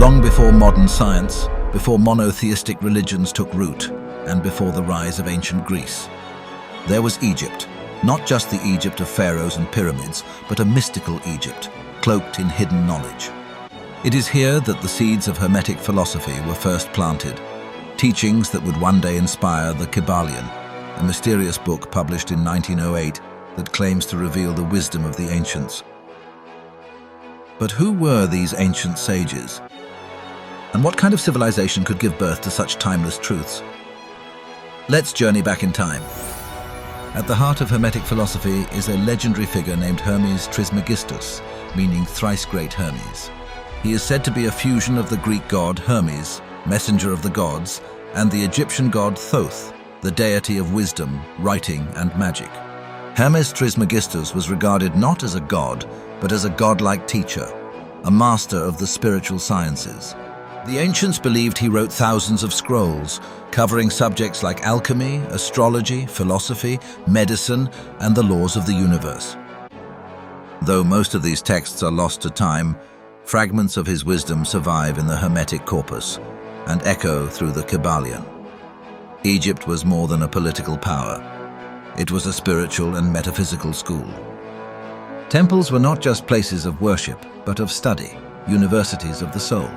long before modern science, before monotheistic religions took root, and before the rise of ancient Greece. There was Egypt, not just the Egypt of pharaohs and pyramids, but a mystical Egypt, cloaked in hidden knowledge. It is here that the seeds of Hermetic philosophy were first planted, teachings that would one day inspire the Kybalion, a mysterious book published in 1908 that claims to reveal the wisdom of the ancients. But who were these ancient sages? And what kind of civilization could give birth to such timeless truths? Let's journey back in time. At the heart of Hermetic philosophy is a legendary figure named Hermes Trismegistus, meaning thrice great Hermes. He is said to be a fusion of the Greek god Hermes, messenger of the gods, and the Egyptian god Thoth, the deity of wisdom, writing, and magic. Hermes Trismegistus was regarded not as a god, but as a godlike teacher, a master of the spiritual sciences. The ancients believed he wrote thousands of scrolls, covering subjects like alchemy, astrology, philosophy, medicine, and the laws of the universe. Though most of these texts are lost to time, fragments of his wisdom survive in the Hermetic corpus and echo through the Kybalion. Egypt was more than a political power. It was a spiritual and metaphysical school. Temples were not just places of worship, but of study, universities of the soul.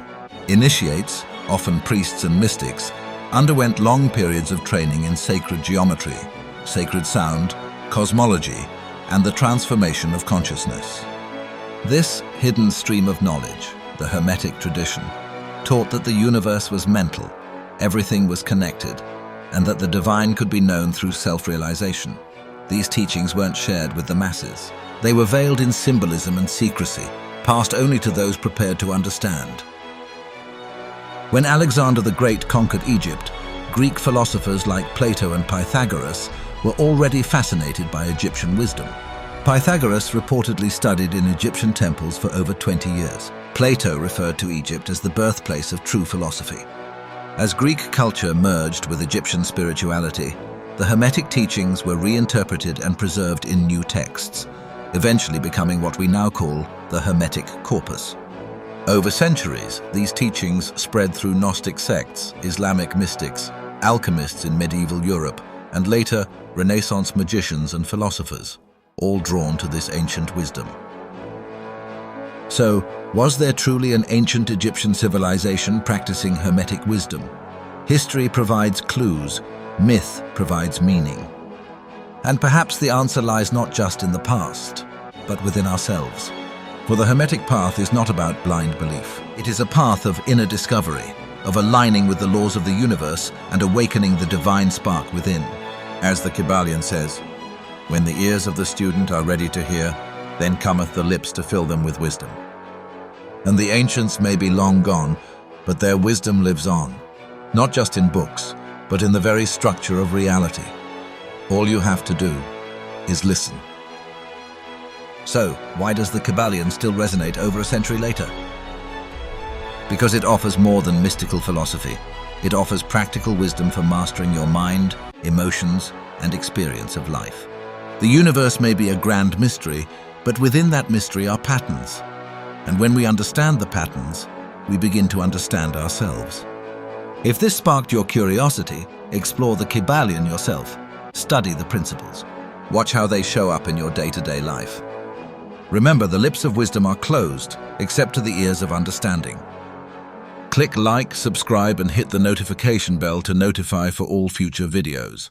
Initiates, often priests and mystics, underwent long periods of training in sacred geometry, sacred sound, cosmology, and the transformation of consciousness. This hidden stream of knowledge, the Hermetic tradition, taught that the universe was mental, everything was connected, and that the divine could be known through self-realization. These teachings weren't shared with the masses. They were veiled in symbolism and secrecy, passed only to those prepared to understand. When Alexander the Great conquered Egypt, Greek philosophers like Plato and Pythagoras were already fascinated by Egyptian wisdom. Pythagoras reportedly studied in Egyptian temples for over 20 years. Plato referred to Egypt as the birthplace of true philosophy. As Greek culture merged with Egyptian spirituality, the Hermetic teachings were reinterpreted and preserved in new texts, eventually becoming what we now call the Hermetic corpus. Over centuries, these teachings spread through Gnostic sects, Islamic mystics, alchemists in medieval Europe, and later Renaissance magicians and philosophers, all drawn to this ancient wisdom. So, was there truly an ancient Egyptian civilization practicing Hermetic wisdom? History provides clues, myth provides meaning. And perhaps the answer lies not just in the past, but within ourselves. For the Hermetic path is not about blind belief. It is a path of inner discovery, of aligning with the laws of the universe and awakening the divine spark within. As the Kybalion says, "When the ears of the student are ready to hear, then cometh the lips to fill them with wisdom." And the ancients may be long gone, but their wisdom lives on, not just in books, but in the very structure of reality. All you have to do is listen. So, why does the Kybalion still resonate over a century later? Because it offers more than mystical philosophy. It offers practical wisdom for mastering your mind, emotions, and experience of life. The universe may be a grand mystery, but within that mystery are patterns. And when we understand the patterns, we begin to understand ourselves. If this sparked your curiosity, explore the Kybalion yourself. Study the principles. Watch how they show up in your day-to-day life. Remember, the lips of wisdom are closed, except to the ears of understanding. Click like, subscribe, and hit the notification bell to notify for all future videos.